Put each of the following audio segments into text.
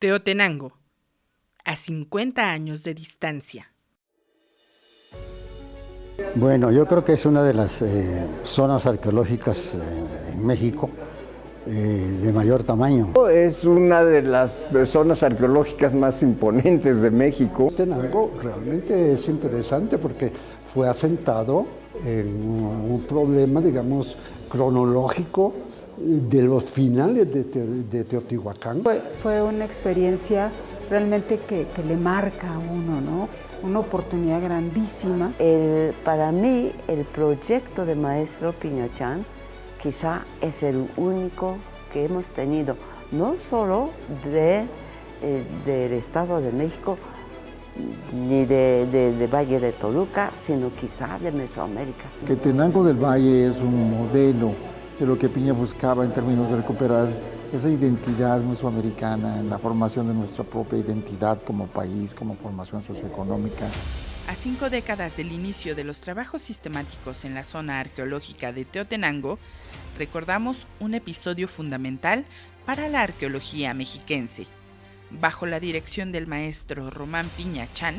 Teotenango, a 50 años de distancia. Bueno, yo creo que es una de las zonas arqueológicas en México de mayor tamaño. Es una de las zonas arqueológicas más imponentes de México. Tenango realmente es interesante porque fue asentado en un problema, digamos, cronológico de los finales de Teotihuacán. Fue una experiencia realmente que le marca a uno, ¿no? Una oportunidad grandísima. Para mí, el proyecto de Maestro Piñachán quizá es el único que hemos tenido, no solo del Estado de México, ni de Valle de Toluca, sino quizá de Mesoamérica. Que Tenango del Valle es un modelo de lo que Piña buscaba en términos de recuperar esa identidad mesoamericana en la formación de nuestra propia identidad como país, como formación socioeconómica. A 5 décadas del inicio de los trabajos sistemáticos en la zona arqueológica de Teotenango, recordamos un episodio fundamental para la arqueología mexiquense. Bajo la dirección del maestro Román Piñachán,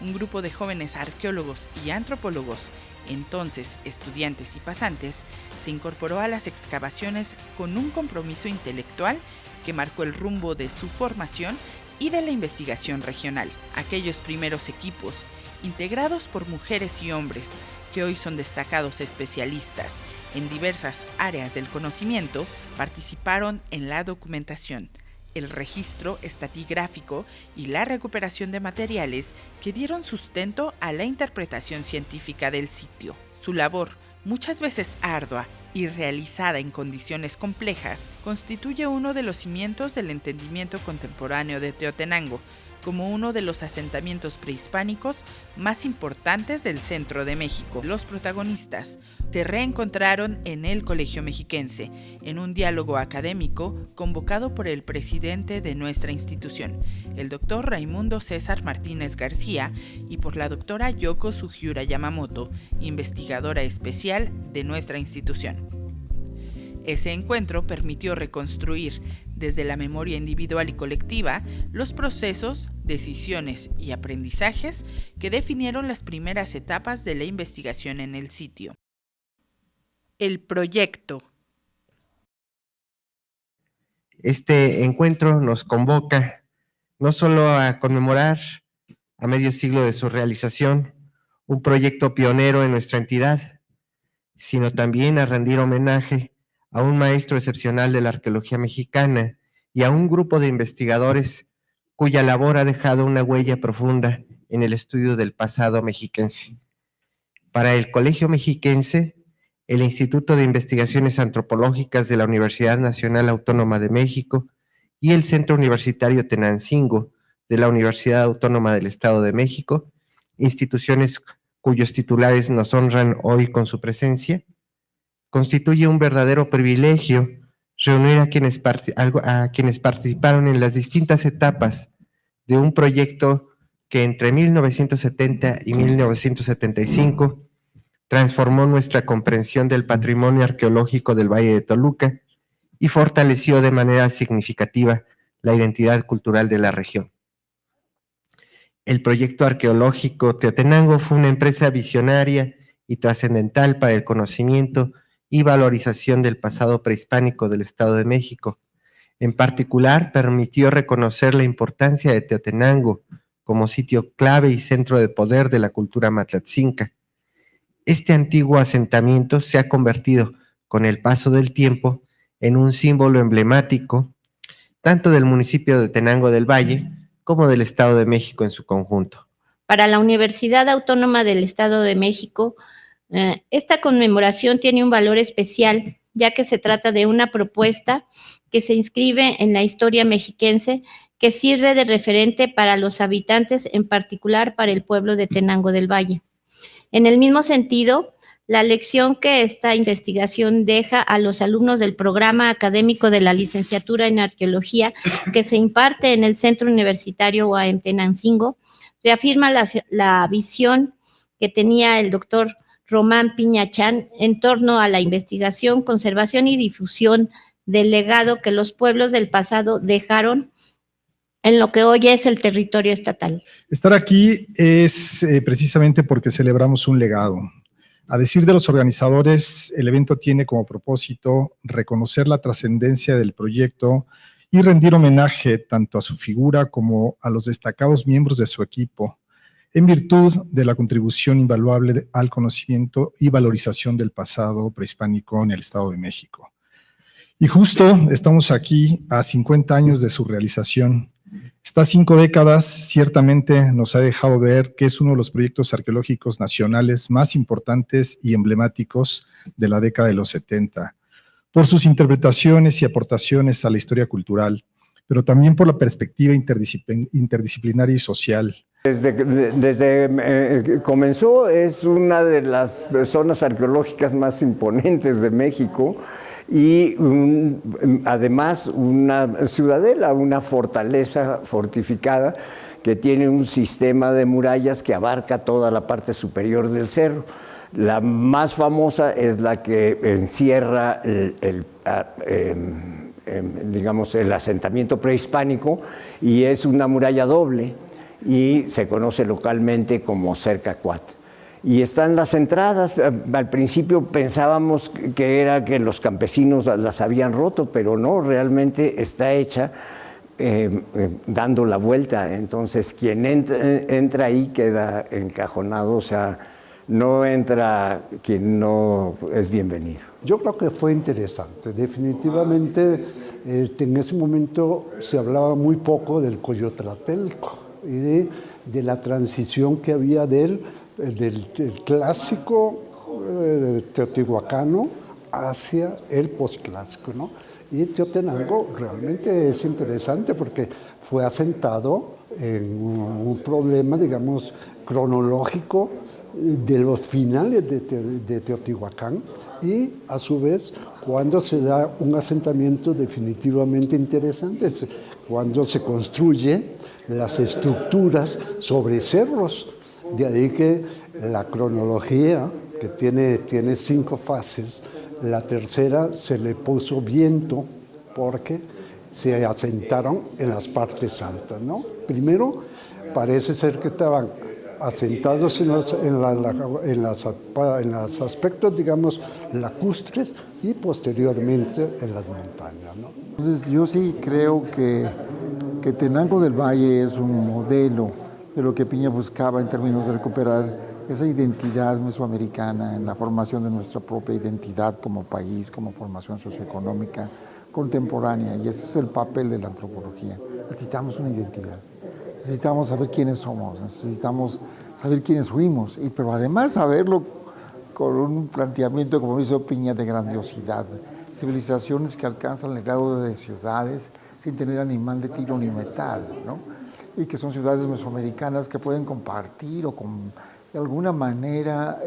un grupo de jóvenes arqueólogos y antropólogos, entonces estudiantes y pasantes, se incorporó a las excavaciones con un compromiso intelectual que marcó el rumbo de su formación y de la investigación regional. Aquellos primeros equipos, integrados por mujeres y hombres que hoy son destacados especialistas en diversas áreas del conocimiento, participaron en la documentación, el registro estratigráfico y la recuperación de materiales que dieron sustento a la interpretación científica del sitio. Su labor, muchas veces ardua y realizada en condiciones complejas, constituye uno de los cimientos del entendimiento contemporáneo de Teotenango como uno de los asentamientos prehispánicos más importantes del centro de México. Los protagonistas se reencontraron en el Colegio Mexiquense, en un diálogo académico convocado por el presidente de nuestra institución, el doctor Raimundo César Martínez García, y por la doctora Yoko Sugiura Yamamoto, investigadora especial de nuestra institución. Ese encuentro permitió reconstruir, desde la memoria individual y colectiva, los procesos, decisiones y aprendizajes que definieron las primeras etapas de la investigación en el sitio. El proyecto. Este encuentro nos convoca no solo a conmemorar a medio siglo de su realización, un proyecto pionero en nuestra entidad, sino también a rendir homenaje a un maestro excepcional de la arqueología mexicana y a un grupo de investigadores cuya labor ha dejado una huella profunda en el estudio del pasado mexiquense. Para el Colegio Mexiquense, el Instituto de Investigaciones Antropológicas de la Universidad Nacional Autónoma de México y el Centro Universitario Tenancingo de la Universidad Autónoma del Estado de México, instituciones cuyos titulares nos honran hoy con su presencia, constituye un verdadero privilegio reunir a quienes participaron en las distintas etapas de un proyecto que entre 1970 y 1975 transformó nuestra comprensión del patrimonio arqueológico del Valle de Toluca y fortaleció de manera significativa la identidad cultural de la región. El proyecto arqueológico Teotenango fue una empresa visionaria y trascendental para el conocimiento y valorización del pasado prehispánico del Estado de México. En particular, permitió reconocer la importancia de Teotenango como sitio clave y centro de poder de la cultura matlatzinca. Este antiguo asentamiento se ha convertido, con el paso del tiempo, en un símbolo emblemático tanto del municipio de Tenango del Valle como del Estado de México en su conjunto. Para la Universidad Autónoma del Estado de México, esta conmemoración tiene un valor especial, ya que se trata de una propuesta que se inscribe en la historia mexiquense, que sirve de referente para los habitantes, en particular para el pueblo de Tenango del Valle. En el mismo sentido, la lección que esta investigación deja a los alumnos del programa académico de la licenciatura en arqueología que se imparte en el Centro Universitario UAM Tenancingo reafirma la visión que tenía el doctor Román Piñachán en torno a la investigación, conservación y difusión del legado que los pueblos del pasado dejaron en lo que hoy es el territorio estatal? Estar aquí es precisamente porque celebramos un legado. A decir de los organizadores, el evento tiene como propósito reconocer la trascendencia del proyecto y rendir homenaje tanto a su figura como a los destacados miembros de su equipo, en virtud de la contribución invaluable al conocimiento y valorización del pasado prehispánico en el Estado de México. Y justo estamos aquí a 50 años de su realización. Estas 5 décadas ciertamente nos ha dejado ver que es uno de los proyectos arqueológicos nacionales más importantes y emblemáticos de la década de los 70, por sus interpretaciones y aportaciones a la historia cultural, pero también por la perspectiva interdisciplinaria y social. Desde comenzó, es una de las zonas arqueológicas más imponentes de México y además una ciudadela, una fortaleza fortificada que tiene un sistema de murallas que abarca toda la parte superior del cerro. La más famosa es la que encierra digamos, el asentamiento prehispánico y es una muralla doble y se conoce localmente como Cerca Cuat. Y están las entradas. Al principio pensábamos que era que los campesinos las habían roto, pero no, realmente está hecha dando la vuelta. Entonces, quien entra ahí queda encajonado, o sea, no entra quien no es bienvenido. Yo creo que fue interesante. Definitivamente, en ese momento se hablaba muy poco del Coyotlatelco y de la transición que había de él, del clásico teotihuacano hacia el posclásico, ¿no? Y Teotenango realmente es interesante porque fue asentado en un problema, digamos, cronológico de los finales de Teotihuacán y a su vez cuando se da un asentamiento definitivamente interesante, cuando se construye las estructuras sobre cerros. De ahí que la cronología, que tiene 5 fases, la tercera se le puso viento porque se asentaron en las partes altas, ¿no? Primero parece ser que estaban asentados en los aspectos, digamos, lacustres y posteriormente en las montañas, ¿no? Entonces yo sí creo que Tenango del Valle es un modelo de lo que Piña buscaba en términos de recuperar esa identidad mesoamericana en la formación de nuestra propia identidad como país, como formación socioeconómica contemporánea. Y ese es el papel de la antropología. Necesitamos una identidad, necesitamos saber quiénes somos, necesitamos saber quiénes fuimos, pero además saberlo con un planteamiento, como hizo Piña, de grandiosidad. Civilizaciones que alcanzan el grado de ciudades sin tener animal de tiro ni metal, ¿no? Y que son ciudades mesoamericanas que pueden compartir o de alguna manera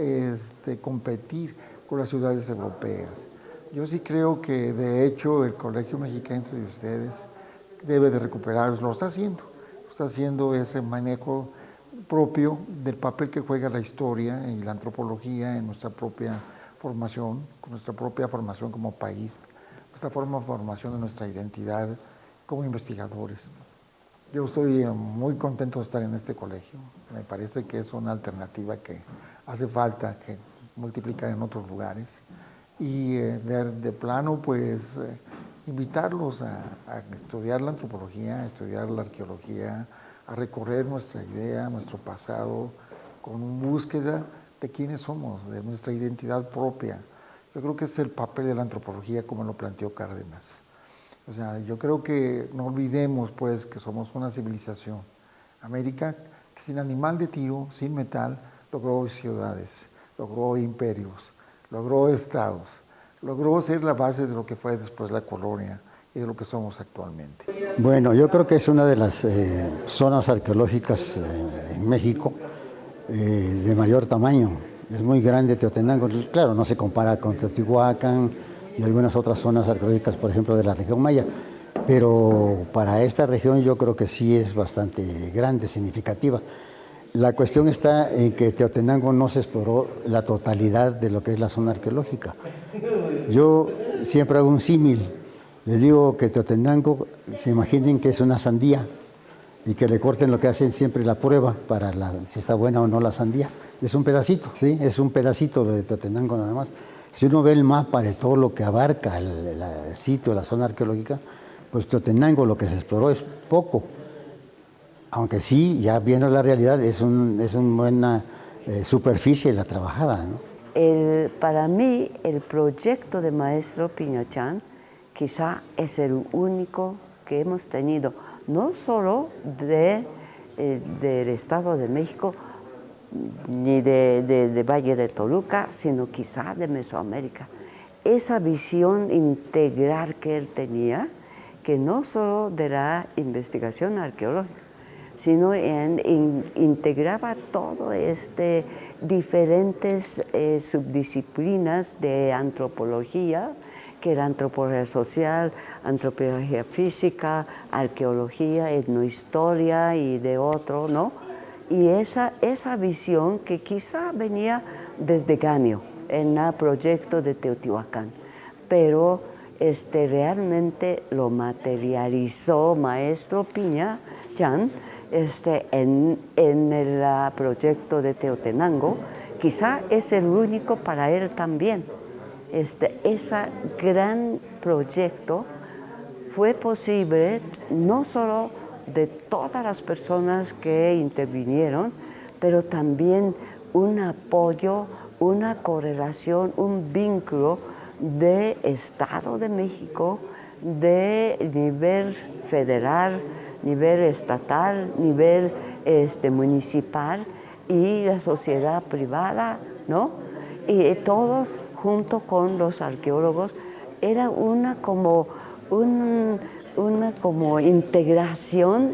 competir con las ciudades europeas. Yo sí creo que de hecho el Colegio Mexiquense de ustedes debe de recuperar, lo está haciendo ese manejo propio del papel que juega la historia y la antropología en nuestra propia formación, con nuestra propia formación como país, nuestra formación de nuestra identidad como investigadores. Yo estoy muy contento de estar en este colegio. Me parece que es una alternativa que hace falta que multiplicar en otros lugares. Y de plano, pues, invitarlos a estudiar la antropología, a estudiar la arqueología, a recorrer nuestra idea, nuestro pasado, con búsqueda de quiénes somos, de nuestra identidad propia. Yo creo que es el papel de la antropología como lo planteó Cárdenas. O sea, yo creo que no olvidemos, pues, que somos una civilización. América, que sin animal de tiro, sin metal, logró ciudades, logró imperios, logró estados, logró ser la base de lo que fue después la colonia y de lo que somos actualmente. Bueno, yo creo que es una de las zonas arqueológicas en México de mayor tamaño. Es muy grande Teotenango, claro, no se compara con Teotihuacán y algunas otras zonas arqueológicas, por ejemplo, de la región maya, pero para esta región yo creo que sí es bastante grande, significativa. La cuestión está en que Teotenango no se exploró la totalidad de lo que es la zona arqueológica. Yo siempre hago un símil, les digo que Teotenango, se imaginen que es una sandía, y que le corten lo que hacen siempre la prueba para si está buena o no la sandía. Es un pedacito, ¿sí? Es un pedacito de Teotenango nada más. Si uno ve el mapa de todo lo que abarca el sitio, la zona arqueológica, pues Teotenango lo que se exploró es poco. Aunque sí, ya viendo la realidad, es una buena superficie la trabajada, ¿no? Para mí, el proyecto de maestro Piñachán quizá es el único que hemos tenido, no solo del Estado de México, ni de Valle de Toluca, sino quizá de Mesoamérica. Esa visión integral que él tenía, que no solo de la investigación arqueológica, sino integraba todo diferentes subdisciplinas de antropología, que era antropología social, antropología física, arqueología, etnohistoria y de otro, ¿no? Y esa visión que quizá venía desde Gamio, en el proyecto de Teotihuacán, pero realmente lo materializó maestro Piñachán en el proyecto de Teotenango. Quizá es el único para él también. Ese gran proyecto fue posible no solo de todas las personas que intervinieron, pero también un apoyo, una correlación, un vínculo de Estado de México, de nivel federal, nivel estatal, nivel municipal y la sociedad privada, ¿no? Y todos junto con los arqueólogos, era una como integración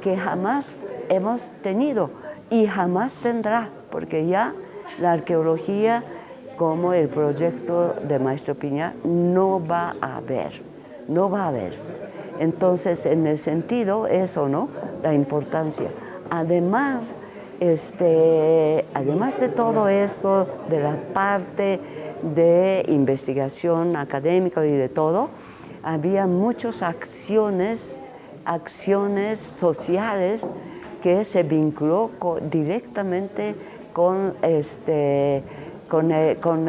que jamás hemos tenido y jamás tendrá, porque ya la arqueología como el proyecto de maestro Piña no va a haber. Entonces, en el sentido, eso, ¿no? La importancia. Además de todo esto, de la parte de investigación académica y de todo, había muchas acciones sociales que se vinculó directamente con el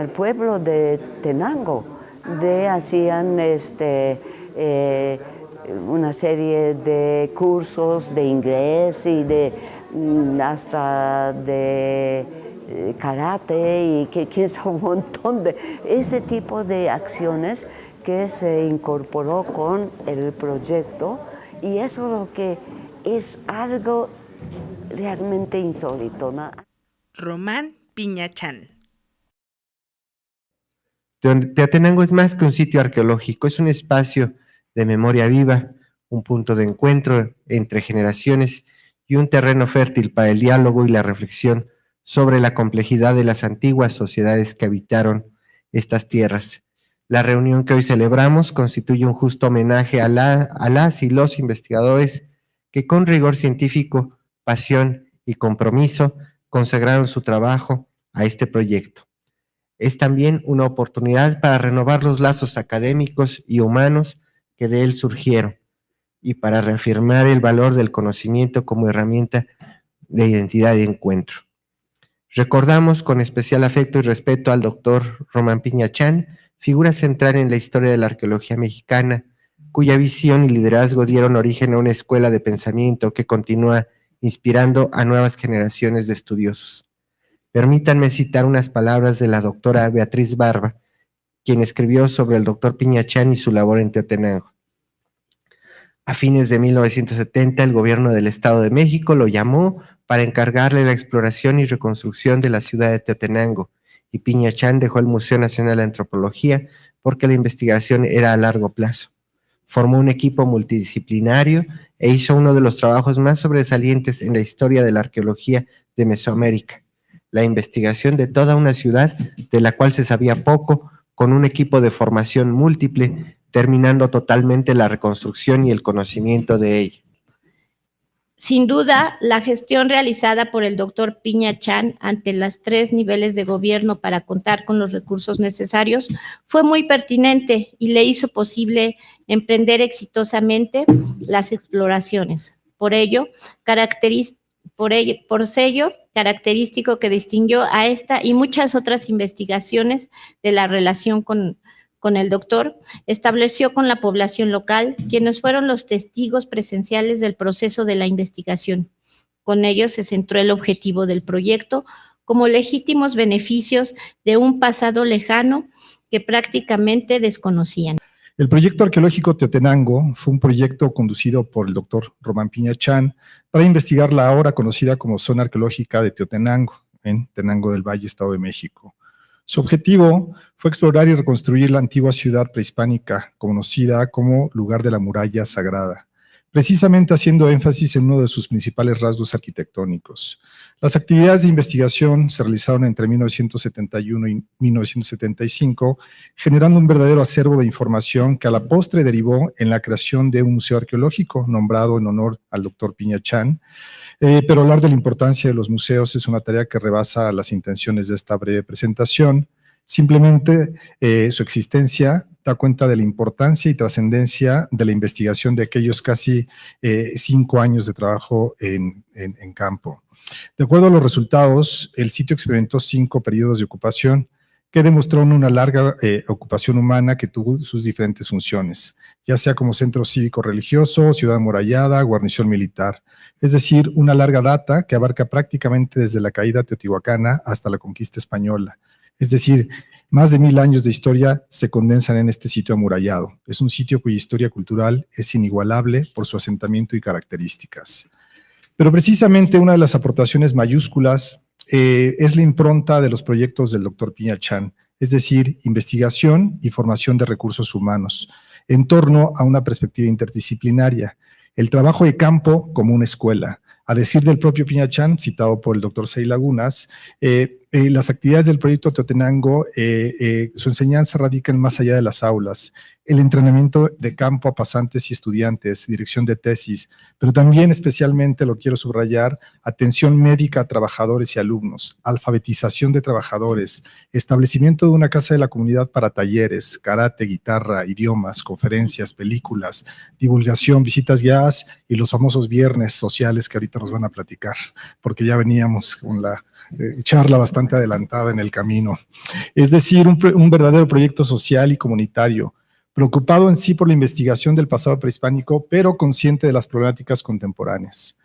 pueblo de Tenango. Hacían una serie de cursos de inglés y hasta de karate y que es un montón de ese tipo de acciones que se incorporó con el proyecto, y eso es lo que es algo realmente insólito, ¿no? Román Piñachán. Teotenango es más que un sitio arqueológico, es un espacio de memoria viva, un punto de encuentro entre generaciones y un terreno fértil para el diálogo y la reflexión sobre la complejidad de las antiguas sociedades que habitaron estas tierras. La reunión que hoy celebramos constituye un justo homenaje a las y los investigadores que con rigor científico, pasión y compromiso consagraron su trabajo a este proyecto. Es también una oportunidad para renovar los lazos académicos y humanos que de él surgieron y para reafirmar el valor del conocimiento como herramienta de identidad y encuentro. Recordamos con especial afecto y respeto al doctor Román Piñachán, figura central en la historia de la arqueología mexicana, cuya visión y liderazgo dieron origen a una escuela de pensamiento que continúa inspirando a nuevas generaciones de estudiosos. Permítanme citar unas palabras de la doctora Beatriz Barba, quien escribió sobre el doctor Piñachán y su labor en Teotenango. A fines de 1970, el gobierno del Estado de México lo llamó para encargarle la exploración y reconstrucción de la ciudad de Teotenango, y Piñachán dejó el Museo Nacional de Antropología porque la investigación era a largo plazo. Formó un equipo multidisciplinario e hizo uno de los trabajos más sobresalientes en la historia de la arqueología de Mesoamérica, la investigación de toda una ciudad de la cual se sabía poco, con un equipo de formación múltiple, terminando totalmente la reconstrucción y el conocimiento de ella. Sin duda, la gestión realizada por el doctor Piñachán ante los 3 niveles de gobierno para contar con los recursos necesarios fue muy pertinente y le hizo posible emprender exitosamente las exploraciones. por sello característico que distinguió a esta y muchas otras investigaciones de la relación con el doctor, estableció con la población local, quienes fueron los testigos presenciales del proceso de la investigación. Con ello se centró el objetivo del proyecto como legítimos beneficios de un pasado lejano que prácticamente desconocían. El proyecto arqueológico Teotenango fue un proyecto conducido por el doctor Román Piña Chan para investigar la ahora conocida como zona arqueológica de Teotenango, en Tenango del Valle, Estado de México. Su objetivo fue explorar y reconstruir la antigua ciudad prehispánica, conocida como lugar de la muralla sagrada, precisamente haciendo énfasis en uno de sus principales rasgos arquitectónicos. Las actividades de investigación se realizaron entre 1971 y 1975, generando un verdadero acervo de información que a la postre derivó en la creación de un museo arqueológico nombrado en honor al doctor Piña Chan. Pero hablar de la importancia de los museos es una tarea que rebasa las intenciones de esta breve presentación. Simplemente su existencia da cuenta de la importancia y trascendencia de la investigación de aquellos casi 5 años de trabajo en campo. De acuerdo a los resultados, el sitio experimentó 5 periodos de ocupación que demostraron una larga ocupación humana que tuvo sus diferentes funciones, ya sea como centro cívico-religioso, ciudad amurallada, guarnición militar. Es decir, una larga data que abarca prácticamente desde la caída teotihuacana hasta la conquista española. Es decir, más de 1000 años de historia se condensan en este sitio amurallado. Es un sitio cuya historia cultural es inigualable por su asentamiento y características. Pero precisamente una de las aportaciones mayúsculas es la impronta de los proyectos del doctor Piña Chan, es decir, investigación y formación de recursos humanos, en torno a una perspectiva interdisciplinaria, el trabajo de campo como una escuela. A decir del propio Piña Chan, citado por el doctor Say Lagunas, las actividades del proyecto Teotenango, su enseñanza radica más allá de las aulas, el entrenamiento de campo a pasantes y estudiantes, dirección de tesis, pero también especialmente, lo quiero subrayar, atención médica a trabajadores y alumnos, alfabetización de trabajadores, establecimiento de una casa de la comunidad para talleres, karate, guitarra, idiomas, conferencias, películas, divulgación, visitas guiadas y los famosos viernes sociales que ahorita nos van a platicar, porque ya veníamos con la charla bastante adelantada en el camino. Es decir, un verdadero proyecto social y comunitario, preocupado en sí por la investigación del pasado prehispánico, pero consciente de las problemáticas contemporáneas.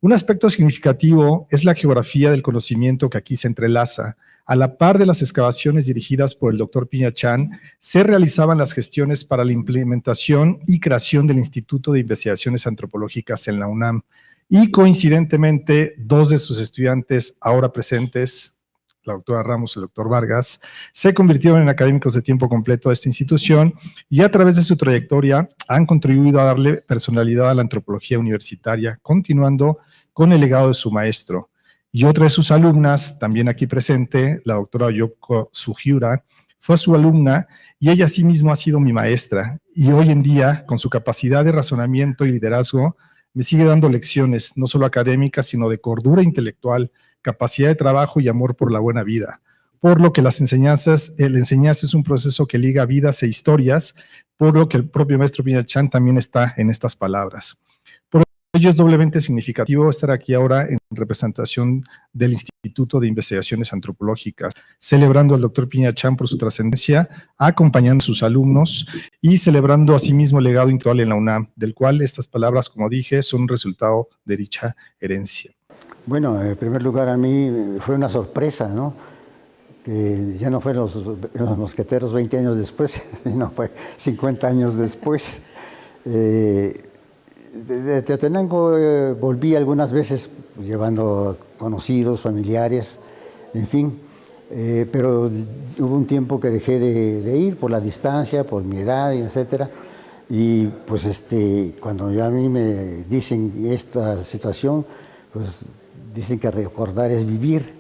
Un aspecto significativo es la geografía del conocimiento que aquí se entrelaza. A la par de las excavaciones dirigidas por el doctor Piña Chan, se realizaban las gestiones para la implementación y creación del Instituto de Investigaciones Antropológicas en la UNAM, y coincidentemente 2 de sus estudiantes ahora presentes, la doctora Ramos y el doctor Vargas, se convirtieron en académicos de tiempo completo de esta institución y a través de su trayectoria han contribuido a darle personalidad a la antropología universitaria, continuando con el legado de su maestro. Y otra de sus alumnas, también aquí presente, la doctora Yoko Sugiura, fue su alumna y ella asimismo ha sido mi maestra. Y hoy en día, con su capacidad de razonamiento y liderazgo, me sigue dando lecciones, no solo académicas, sino de cordura intelectual, capacidad de trabajo y amor por la buena vida. Por lo que la enseñanza es un proceso que liga vidas e historias, por lo que el propio maestro Piña Chan también está en estas palabras. Por ello es doblemente significativo estar aquí ahora en representación del Instituto de Investigaciones Antropológicas, celebrando al doctor Piña Chan por su trascendencia, acompañando a sus alumnos y celebrando asimismo el legado intelectual en la UNAM, del cual estas palabras, como dije, son un resultado de dicha herencia. Bueno, en primer lugar a mí fue una sorpresa, ¿no? Que ya no fueron los mosqueteros 20 años después, sino fue 50 años después. De Teotenango volví algunas veces llevando conocidos, familiares, en fin, pero hubo un tiempo que dejé de ir por la distancia, por mi edad, etcétera. Y pues cuando ya a mí me dicen esta situación, pues dicen que recordar es vivir,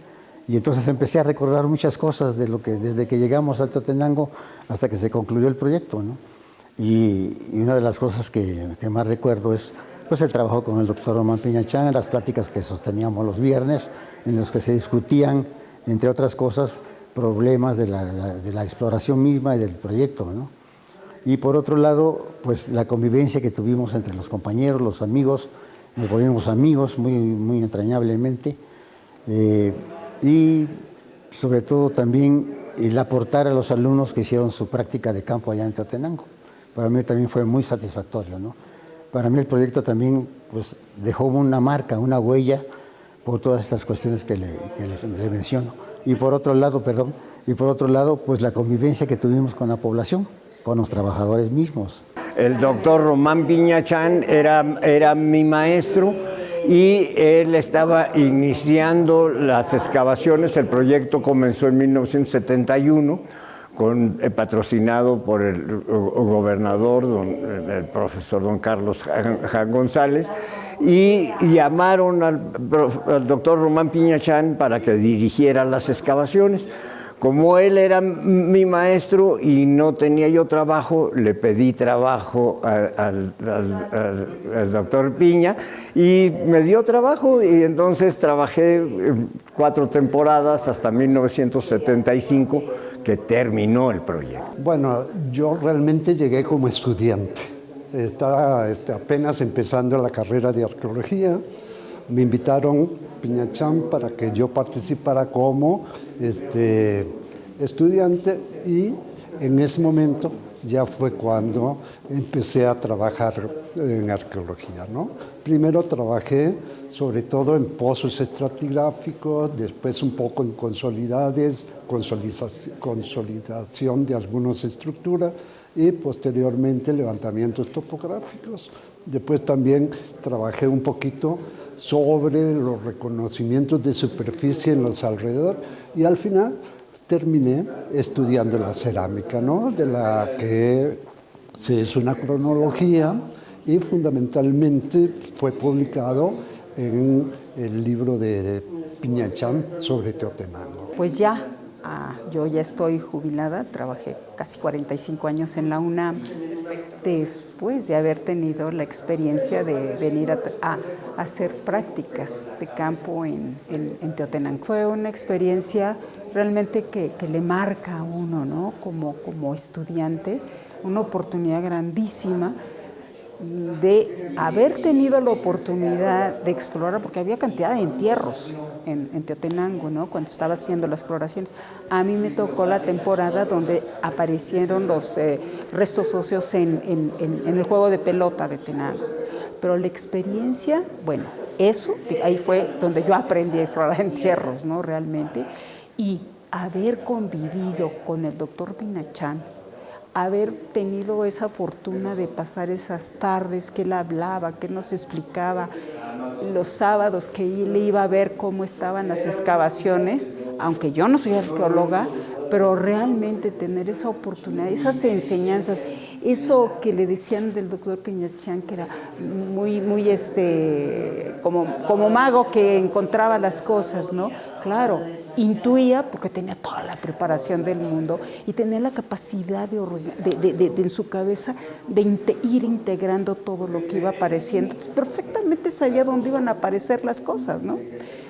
y entonces empecé a recordar muchas cosas de desde que llegamos a Teotenango hasta que se concluyó el proyecto, ¿no? Y una de las cosas que más recuerdo es pues el trabajo con el doctor Román Piña Chan, las pláticas que sosteníamos los viernes, en los que se discutían, entre otras cosas, problemas de la exploración misma y del proyecto, ¿no? Y por otro lado, pues la convivencia que tuvimos entre los compañeros, los amigos, nos volvimos amigos muy entrañablemente, y sobre todo también el aportar a los alumnos que hicieron su práctica de campo allá en Teotenango. Para mí también fue muy satisfactorio, ¿no? Para mí el proyecto también pues, dejó una marca, una huella por todas estas cuestiones que le menciono. Y por otro lado, pues la convivencia que tuvimos con la población, con los trabajadores mismos. El doctor Román Piñachán era mi maestro y él estaba iniciando las excavaciones. El proyecto comenzó en 1971, patrocinado por el gobernador, el profesor don Carlos Jan González, y llamaron al doctor Román Piñachán para que dirigiera las excavaciones. Como él era mi maestro y no tenía yo trabajo, le pedí trabajo al doctor Piña y me dio trabajo, y entonces trabajé 4 temporadas hasta 1975, que terminó el proyecto. Bueno, yo realmente llegué como estudiante. Estaba apenas empezando la carrera de arqueología. Me invitaron Piñachán para que yo participara como estudiante, y en ese momento ya fue cuando empecé a trabajar en arqueología, ¿no? Primero trabajé sobre todo en pozos estratigráficos, después un poco en consolidación de algunas estructuras y posteriormente levantamientos topográficos. Después también trabajé un poquito sobre los reconocimientos de superficie en los alrededores, y al final terminé estudiando la cerámica, ¿no? De la que se hizo una cronología y fundamentalmente fue publicado en el libro de Piñachán sobre Teotenango. Pues ya, yo ya estoy jubilada, trabajé casi 45 años en la UNAM, después de haber tenido la experiencia de venir a hacer prácticas de campo en Teotenango. Fue una experiencia realmente que le marca a uno, ¿no? Como estudiante, una oportunidad grandísima de haber tenido la oportunidad de explorar, porque había cantidad de entierros en Teotenango, ¿no? Cuando estaba haciendo las exploraciones. A mí me tocó la temporada donde aparecieron los restos óseos en el juego de pelota de Tenango. Pero la experiencia, bueno, eso, ahí fue donde yo aprendí a explorar entierros, ¿no? Realmente. Y haber convivido con el doctor Piñachán, haber tenido esa fortuna de pasar esas tardes que él hablaba, que él nos explicaba, los sábados que él iba a ver cómo estaban las excavaciones, aunque yo no soy arqueóloga, pero realmente tener esa oportunidad, esas enseñanzas, eso que le decían del doctor Piñachán, que era muy como mago que encontraba las cosas, ¿no? Claro, intuía porque tenía toda la preparación del mundo y tenía la capacidad de en su cabeza de ir integrando todo lo que iba apareciendo. Entonces, perfectamente sabía dónde iban a aparecer las cosas, ¿no?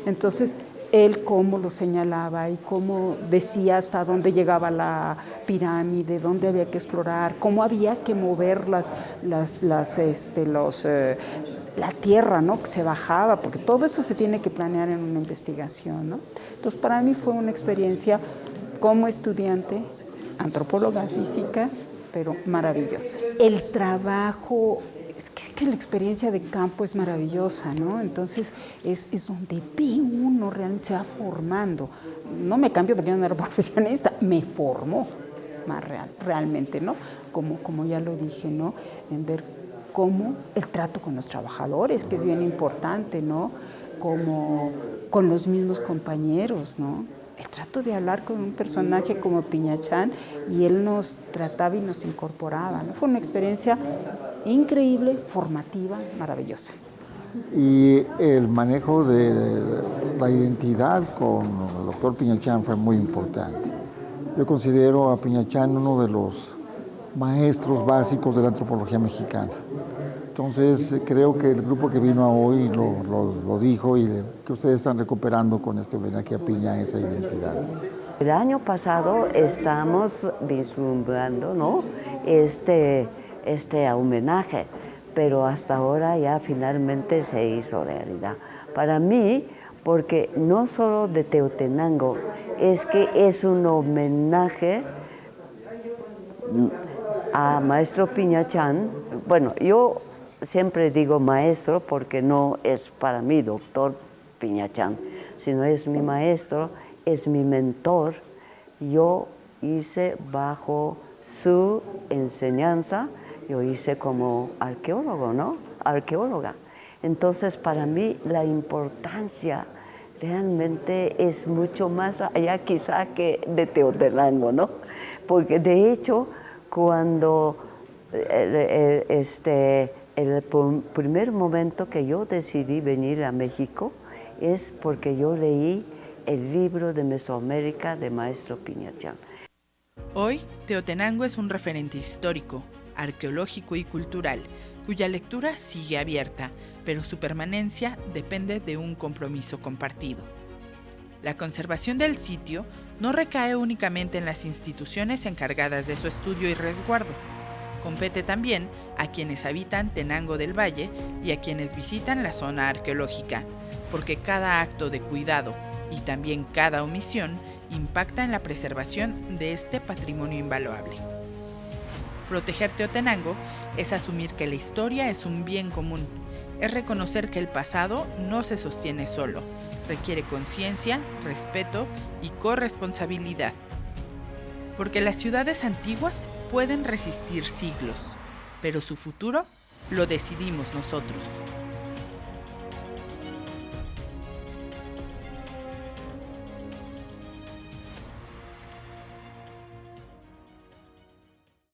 Entonces, él cómo lo señalaba y cómo decía hasta dónde llegaba la pirámide, dónde había que explorar, cómo había que mover la tierra, ¿no? Que se bajaba, porque todo eso se tiene que planear en una investigación, ¿no? Entonces, para mí fue una experiencia como estudiante, antropóloga física, pero maravillosa. El trabajo, es que la experiencia de campo es maravillosa, ¿no? Entonces, es donde ve uno realmente se va formando. No me cambio porque yo no era profesionista, me formó más realmente, ¿no? Como ya lo dije, ¿no? En ver cómo el trato con los trabajadores, que es bien importante, ¿no? Como con los mismos compañeros, ¿no? El trato de hablar con un personaje como Piñachán, y él nos trataba y nos incorporaba, ¿no? Fue una experiencia increíble, formativa, maravillosa. Y el manejo de la identidad con el doctor Piñachán fue muy importante. Yo considero a Piñachán uno de los maestros básicos de la antropología mexicana. Entonces, creo que el grupo que vino hoy lo dijo, y que ustedes están recuperando con este homenaje a Piña esa identidad. El año pasado estamos vislumbrando, ¿no? este homenaje, pero hasta ahora ya finalmente se hizo realidad. Para mí, porque no solo de Teotenango, es que es un homenaje a Maestro Piñachán. Bueno, yo siempre digo maestro porque no es para mí doctor Piñachán, sino es mi maestro, es mi mentor. Yo hice bajo su enseñanza, yo hice como arqueólogo, ¿no? Arqueóloga. Entonces, para mí la importancia realmente es mucho más allá quizá que de Teotenango, ¿no? Porque de hecho, cuando el primer momento que yo decidí venir a México es porque yo leí el libro de Mesoamérica de Maestro Piñachán. Hoy, Teotenango es un referente histórico, arqueológico y cultural, cuya lectura sigue abierta, pero su permanencia depende de un compromiso compartido. La conservación del sitio no recae únicamente en las instituciones encargadas de su estudio y resguardo. Compete también a quienes habitan Tenango del Valle y a quienes visitan la zona arqueológica, porque cada acto de cuidado y también cada omisión impacta en la preservación de este patrimonio invaluable. Proteger Teotenango es asumir que la historia es un bien común, es reconocer que el pasado no se sostiene solo, requiere conciencia, respeto y corresponsabilidad. Porque las ciudades antiguas pueden resistir siglos, pero su futuro lo decidimos nosotros.